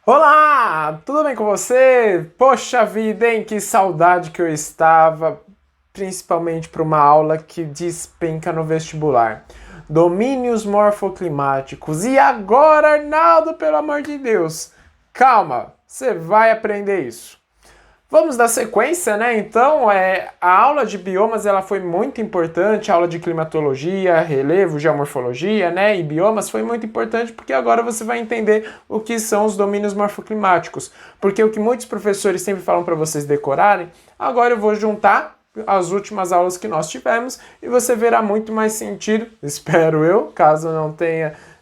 Olá, tudo bem com você? Poxa vida, hein? Que saudade que eu estava, principalmente para uma aula que despenca no vestibular. Domínios morfoclimáticos. E agora, Arnaldo, pelo amor de Deus, calma, você vai aprender isso. Vamos dar sequência, né? Então, a aula de biomas ela foi muito importante, a aula de climatologia, relevo, geomorfologia, né? E biomas foi muito importante porque agora você vai entender o que são os domínios morfoclimáticos. Porque o que muitos professores sempre falam para vocês decorarem, agora eu vou juntar as últimas aulas que nós tivemos e você verá muito mais sentido, espero eu, caso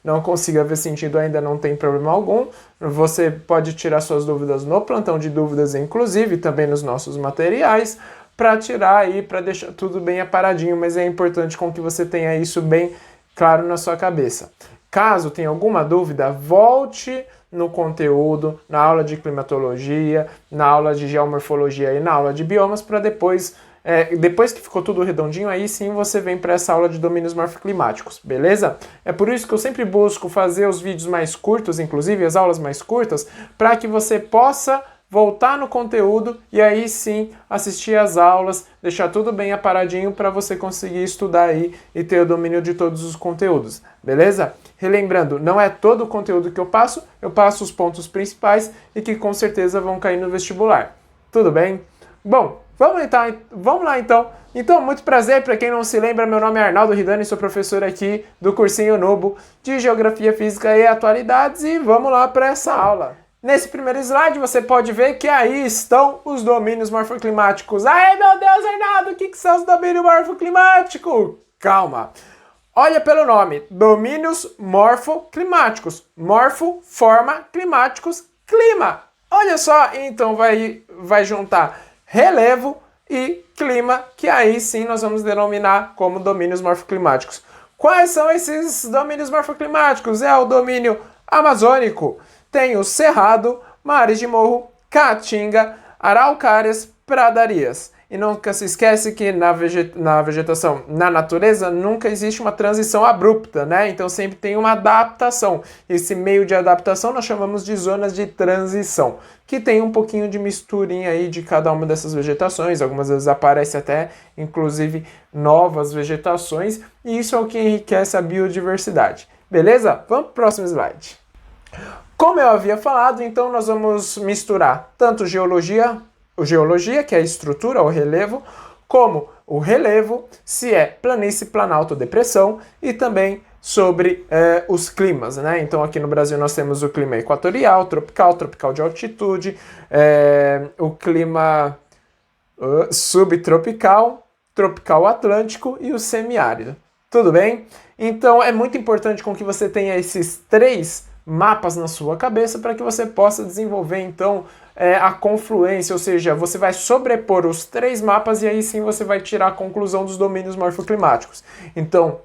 não consiga ver sentido ainda, não tem problema algum. Você pode tirar suas dúvidas no plantão de dúvidas, inclusive, também nos nossos materiais, para tirar aí, para deixar tudo bem aparadinho, mas é importante com que você tenha isso bem claro na sua cabeça. Caso tenha alguma dúvida, volte no conteúdo, na aula de climatologia, na aula de geomorfologia e na aula de biomas, para depois que ficou tudo redondinho, aí sim você vem para essa aula de domínios morfoclimáticos, beleza? É por isso que eu sempre busco fazer os vídeos mais curtos, inclusive as aulas mais curtas, para que você possa voltar no conteúdo e aí sim assistir as aulas, deixar tudo bem aparadinho para você conseguir estudar aí e ter o domínio de todos os conteúdos, beleza? Relembrando, não é todo o conteúdo que eu passo os pontos principais e que com certeza vão cair no vestibular. Tudo bem? Bom, vamos lá então. Então, muito prazer, para quem não se lembra, meu nome é Arnaldo Ridani, sou professor aqui do cursinho Nubo de Geografia Física e Atualidades e vamos lá para essa aula. Nesse primeiro slide você pode ver que aí estão os domínios morfoclimáticos. Ai meu Deus, Arnaldo, o que são os domínios morfoclimáticos? Calma. Olha pelo nome, domínios morfoclimáticos. Morfo, forma, climáticos, clima. Olha só, então vai juntar relevo e clima, que aí sim nós vamos denominar como domínios morfoclimáticos. Quais são esses domínios morfoclimáticos? É o domínio amazônico, tem o cerrado, mares de morro, caatinga, araucárias, pradarias. E nunca se esquece que na vegetação, na natureza, nunca existe uma transição abrupta, né? Então sempre tem uma adaptação. Esse meio de adaptação nós chamamos de zonas de transição, que tem um pouquinho de misturinha aí de cada uma dessas vegetações. Algumas vezes aparece até, inclusive, novas vegetações, e isso é o que enriquece a biodiversidade. Beleza? Vamos para o próximo slide. Como eu havia falado, então nós vamos misturar tanto geologia, que é a estrutura, o relevo, como o relevo, se é planície, planalto, depressão, e também sobre os climas, né? Então aqui no Brasil nós temos o clima equatorial, tropical de altitude, o clima subtropical, tropical atlântico e o semiárido. Tudo bem? Então é muito importante com que você tenha esses três mapas na sua cabeça para que você possa desenvolver então a confluência, ou seja, você vai sobrepor os três mapas e aí sim você vai tirar a conclusão dos domínios morfoclimáticos. Então,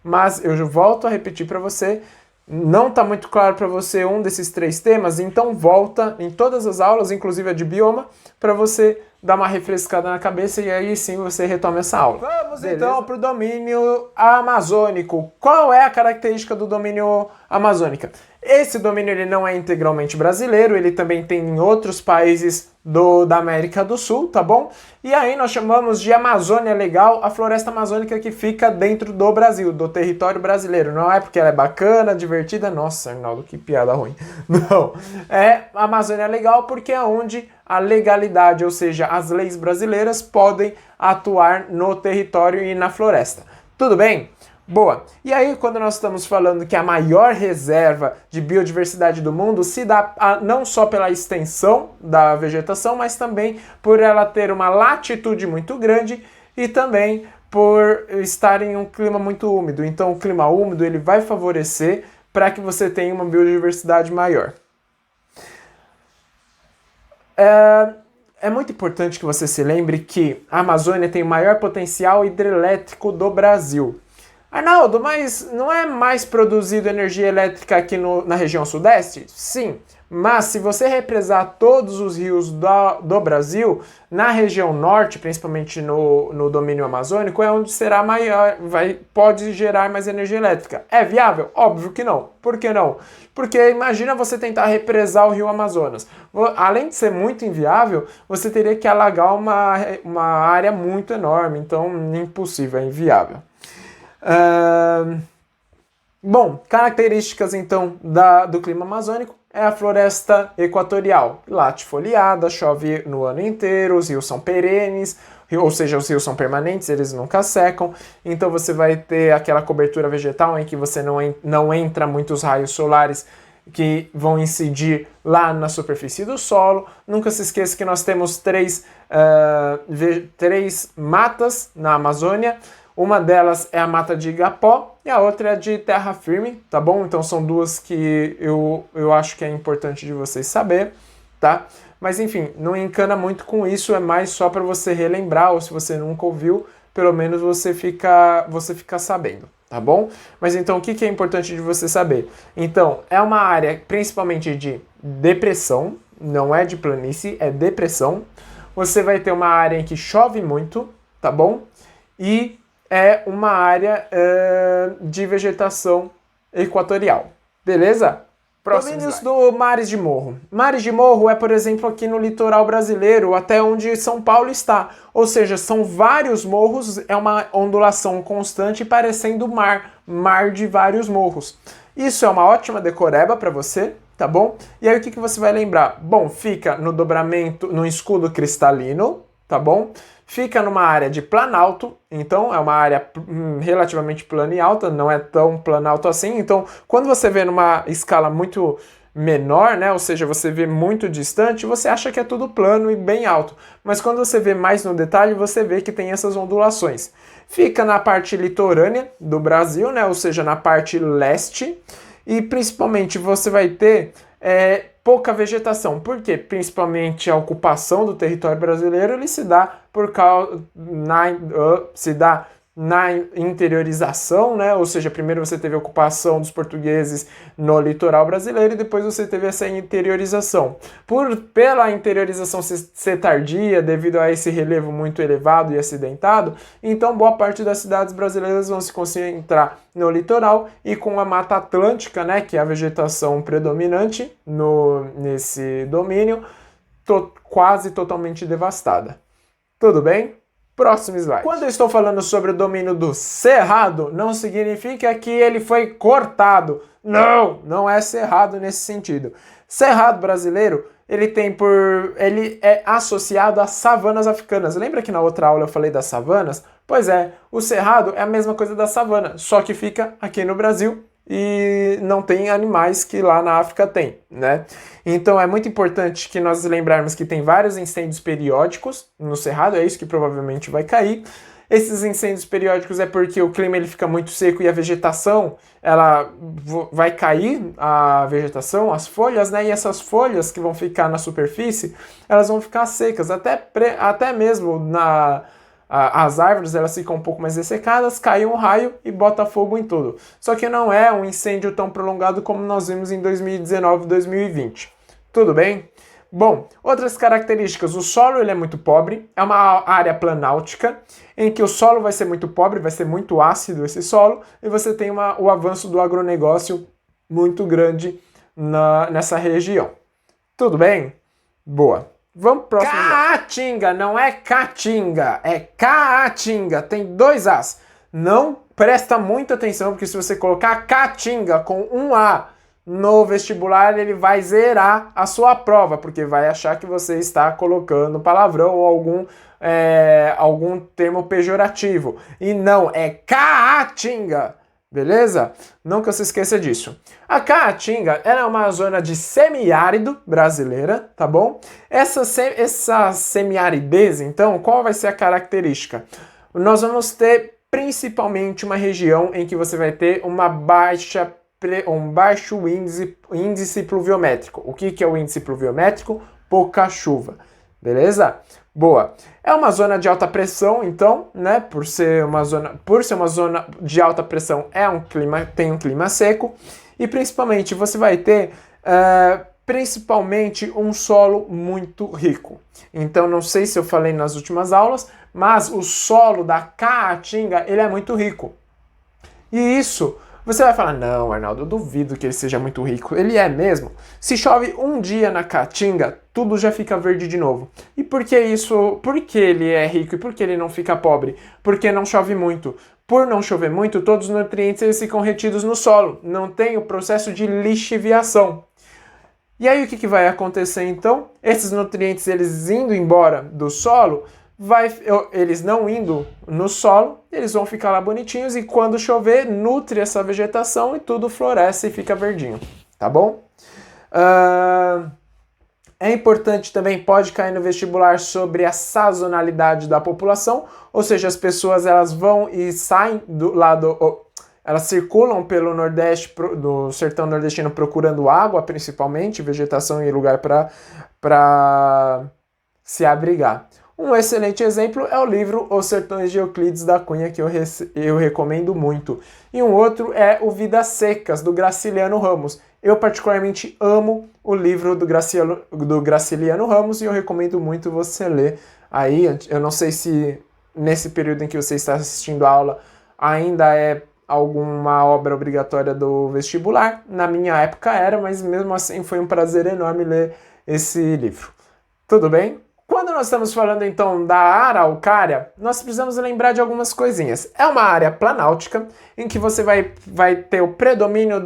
mas eu volto a repetir para você, não está muito claro para você um desses três temas, então volta em todas as aulas, inclusive a de bioma, para você dar uma refrescada na cabeça e aí sim você retoma essa aula. Vamos então para o domínio amazônico. Qual é a característica do domínio amazônico? Esse domínio ele não é integralmente brasileiro, ele também tem em outros países da América do Sul, tá bom? E aí nós chamamos de Amazônia Legal a floresta amazônica que fica dentro do Brasil, do território brasileiro. Não é porque ela é bacana, divertida, nossa, Arnaldo, que piada ruim. Não, é Amazônia Legal porque é onde a legalidade, ou seja, as leis brasileiras podem atuar no território e na floresta. Tudo bem? Boa. E aí, quando nós estamos falando que a maior reserva de biodiversidade do mundo se dá não só pela extensão da vegetação, mas também por ela ter uma latitude muito grande e também por estar em um clima muito úmido. Então, o clima úmido ele vai favorecer para que você tenha uma biodiversidade maior. É muito importante que você se lembre que a Amazônia tem o maior potencial hidrelétrico do Brasil. Arnaldo, mas não é mais produzido energia elétrica aqui na região sudeste? Sim, mas se você represar todos os rios do Brasil, na região norte, principalmente no domínio amazônico, é onde será maior, pode gerar mais energia elétrica. É viável? Óbvio que não. Por que não? Porque imagina você tentar represar o rio Amazonas. Além de ser muito inviável, você teria que alagar uma área muito enorme, então impossível, é inviável. Bom, características então do clima amazônico é a floresta equatorial, latifoliada, chove no ano inteiro, os rios são perenes, ou seja, os rios são permanentes, eles nunca secam, então você vai ter aquela cobertura vegetal em que você não entra muitos raios solares que vão incidir lá na superfície do solo. Nunca se esqueça que nós temos três matas na Amazônia. Uma delas é a mata de igapó e a outra é de terra firme, tá bom? Então são duas que eu acho que é importante de vocês saber, tá? Mas enfim, não encana muito com isso, é mais só para você relembrar, ou se você nunca ouviu, pelo menos você fica sabendo, tá bom? Mas então o que é importante de você saber? Então, é uma área principalmente de depressão, não é de planície, é depressão. Você vai ter uma área em que chove muito, tá bom? E é uma área de vegetação equatorial. Beleza? Domínios do mares de morro. Mares de morro é, por exemplo, aqui no litoral brasileiro, até onde São Paulo está. Ou seja, são vários morros, é uma ondulação constante parecendo mar de vários morros. Isso é uma ótima decoreba para você, tá bom? E aí o que você vai lembrar? Bom, fica no dobramento, no escudo cristalino, tá bom? Fica numa área de planalto, então é uma área relativamente plana e alta, não é tão planalto assim. Então, quando você vê numa escala muito menor, né, ou seja, você vê muito distante, você acha que é tudo plano e bem alto. Mas quando você vê mais no detalhe, você vê que tem essas ondulações. Fica na parte litorânea do Brasil, né, ou seja, na parte leste, e principalmente você vai ter pouca vegetação. Por quê? Principalmente a ocupação do território brasileiro ele se dá na interiorização, né? Ou seja, primeiro você teve a ocupação dos portugueses no litoral brasileiro e depois você teve essa interiorização. Pela interiorização ser tardia, devido a esse relevo muito elevado e acidentado, então boa parte das cidades brasileiras vão se concentrar no litoral e com a Mata Atlântica, né, que é a vegetação predominante nesse domínio, quase totalmente devastada. Tudo bem? Próximo slide. Quando eu estou falando sobre o domínio do cerrado, não significa que ele foi cortado. Não é cerrado nesse sentido. Cerrado brasileiro, ele é associado às savanas africanas. Lembra que na outra aula eu falei das savanas? Pois é, o cerrado é a mesma coisa da savana, só que fica aqui no Brasil e não tem animais que lá na África tem, né? Então é muito importante que nós lembrarmos que tem vários incêndios periódicos no cerrado, é isso que provavelmente vai cair. Esses incêndios periódicos é porque o clima ele fica muito seco e a vegetação, ela vai cair, a vegetação, as folhas, né? E essas folhas que vão ficar na superfície, elas vão ficar secas, até mesmo as árvores elas ficam um pouco mais ressecadas, cai um raio e bota fogo em tudo. Só que não é um incêndio tão prolongado como nós vimos em 2019 e 2020. Tudo bem? Bom, outras características. O solo ele é muito pobre, é uma área planáltica, em que o solo vai ser muito pobre, vai ser muito ácido esse solo, e você tem o avanço do agronegócio muito grande nessa região. Tudo bem? Boa. Vamos pro próximo. Caatinga, não é Caatinga, é Caatinga, tem 2 As. Não presta muita atenção, porque se você colocar Caatinga com um A no vestibular, ele vai zerar a sua prova, porque vai achar que você está colocando palavrão ou algum termo pejorativo. E não, é Caatinga. Beleza? Nunca se esqueça disso. A Caatinga é uma zona de semiárido brasileira, tá bom? Essa semiaridez, então, qual vai ser a característica? Nós vamos ter principalmente uma região em que você vai ter um baixo índice pluviométrico. O que é o índice pluviométrico? Pouca chuva. Beleza? Boa. É uma zona de alta pressão, então, né? Por ser uma zona de alta pressão, tem um clima seco. E principalmente você vai ter principalmente um solo muito rico. Então, não sei se eu falei nas últimas aulas, mas o solo da Caatinga, ele é muito rico. E isso, você vai falar, não, Arnaldo, eu duvido que ele seja muito rico. Ele é mesmo. Se chove um dia na Caatinga, tudo já fica verde de novo. E por que isso? Por que ele é rico e por que ele não fica pobre? Porque não chove muito. Por não chover muito, todos os nutrientes eles ficam retidos no solo. Não tem o processo de lixiviação. E aí o que vai acontecer então? Esses nutrientes eles indo embora do solo, eles não indo no solo, eles vão ficar lá bonitinhos e quando chover, nutre essa vegetação e tudo floresce e fica verdinho, tá bom? É importante também, pode cair no vestibular sobre a sazonalidade da população, ou seja, as pessoas elas vão e saem do lado... Elas circulam pelo Nordeste, do sertão nordestino, procurando água, principalmente, vegetação e lugar para se abrigar. Um excelente exemplo é o livro Os Sertões de Euclides da Cunha, que eu recomendo muito. E um outro é o Vidas Secas, do Graciliano Ramos. Eu particularmente amo o livro do Graciliano Ramos e eu recomendo muito você ler. Aí, eu não sei se nesse período em que você está assistindo a aula ainda é alguma obra obrigatória do vestibular. Na minha época era, mas mesmo assim foi um prazer enorme ler esse livro. Tudo bem? Quando nós estamos falando então da Araucária, nós precisamos lembrar de algumas coisinhas. É uma área planáltica em que você vai ter o predomínio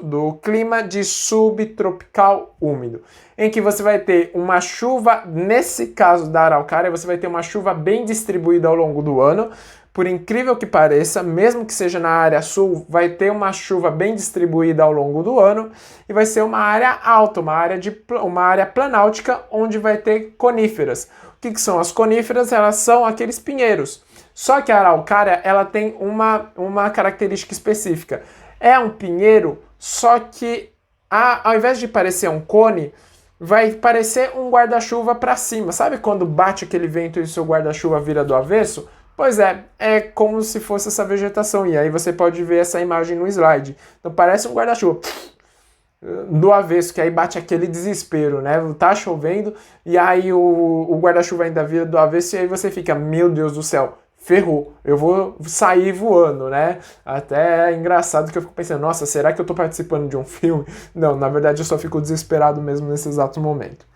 do clima de subtropical úmido, em que você vai ter uma chuva, nesse caso da Araucária, você vai ter uma chuva bem distribuída ao longo do ano. Por incrível que pareça, mesmo que seja na área sul, vai ter uma chuva bem distribuída ao longo do ano e vai ser uma área alta, uma área planáltica onde vai ter coníferas. O que são as coníferas? Elas são aqueles pinheiros. Só que a Araucária ela tem uma característica específica. É um pinheiro, só que ao invés de parecer um cone, vai parecer um guarda-chuva para cima. Sabe quando bate aquele vento e o seu guarda-chuva vira do avesso? Pois é como se fosse essa vegetação, e aí você pode ver essa imagem no slide. Então parece um guarda-chuva do avesso, que aí bate aquele desespero, né? Tá chovendo, e aí o guarda-chuva ainda vira do avesso, e aí você fica, meu Deus do céu, ferrou, eu vou sair voando, né? Até é engraçado que eu fico pensando, nossa, será que eu tô participando de um filme? Não, na verdade eu só fico desesperado mesmo nesse exato momento.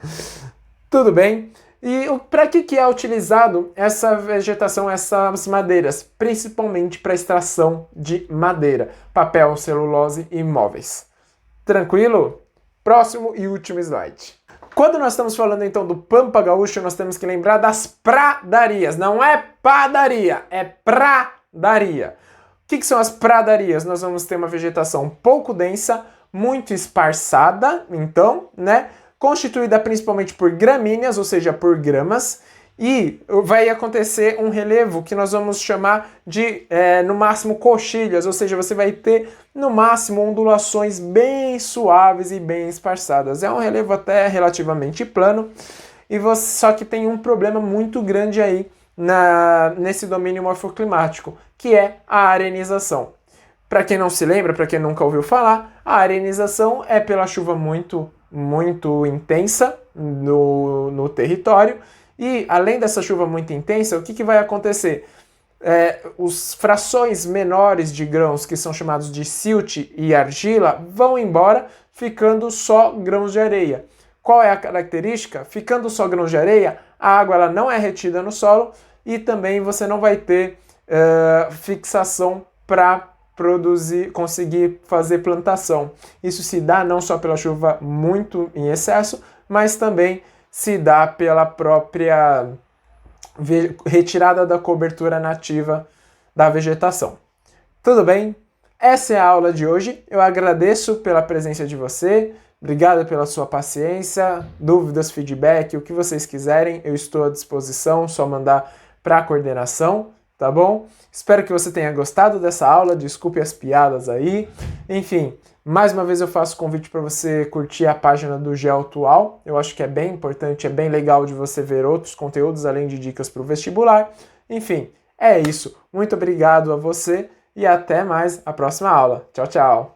Tudo bem? E para que é utilizado essa vegetação, essas madeiras? Principalmente para extração de madeira, papel, celulose e móveis. Tranquilo? Próximo e último slide. Quando nós estamos falando então do Pampa Gaúcho, nós temos que lembrar das pradarias. Não é padaria, é pradaria. O que são as pradarias? Nós vamos ter uma vegetação pouco densa, muito esparçada, então, né? Constituída principalmente por gramíneas, ou seja, por gramas, e vai acontecer um relevo que nós vamos chamar de, no máximo, coxilhas, ou seja, você vai ter, no máximo, ondulações bem suaves e bem esparçadas. É um relevo até relativamente plano, só que tem um problema muito grande aí nesse domínio morfoclimático, que é a arenização. Para quem não se lembra, para quem nunca ouviu falar, a arenização é pela chuva muito intensa no território, e além dessa chuva muito intensa, o que vai acontecer? Os frações menores de grãos, que são chamados de silt e argila, vão embora, ficando só grãos de areia. Qual é a característica? Ficando só grãos de areia, a água ela não é retida no solo e também você não vai ter fixação para conseguir fazer plantação. Isso se dá não só pela chuva muito em excesso, mas também se dá pela própria retirada da cobertura nativa da vegetação. Tudo bem? Essa é a aula de hoje. Eu agradeço pela presença de você. Obrigado pela sua paciência, dúvidas, feedback, o que vocês quiserem, eu estou à disposição, só mandar para a coordenação. tá bom? Espero que você tenha gostado dessa aula, desculpe as piadas aí. Enfim, mais uma vez eu faço convite para você curtir a página do GeoAtual. Eu acho que é bem importante, é bem legal de você ver outros conteúdos além de dicas para o vestibular. Enfim, é isso. Muito obrigado a você e até mais a próxima aula. Tchau, tchau!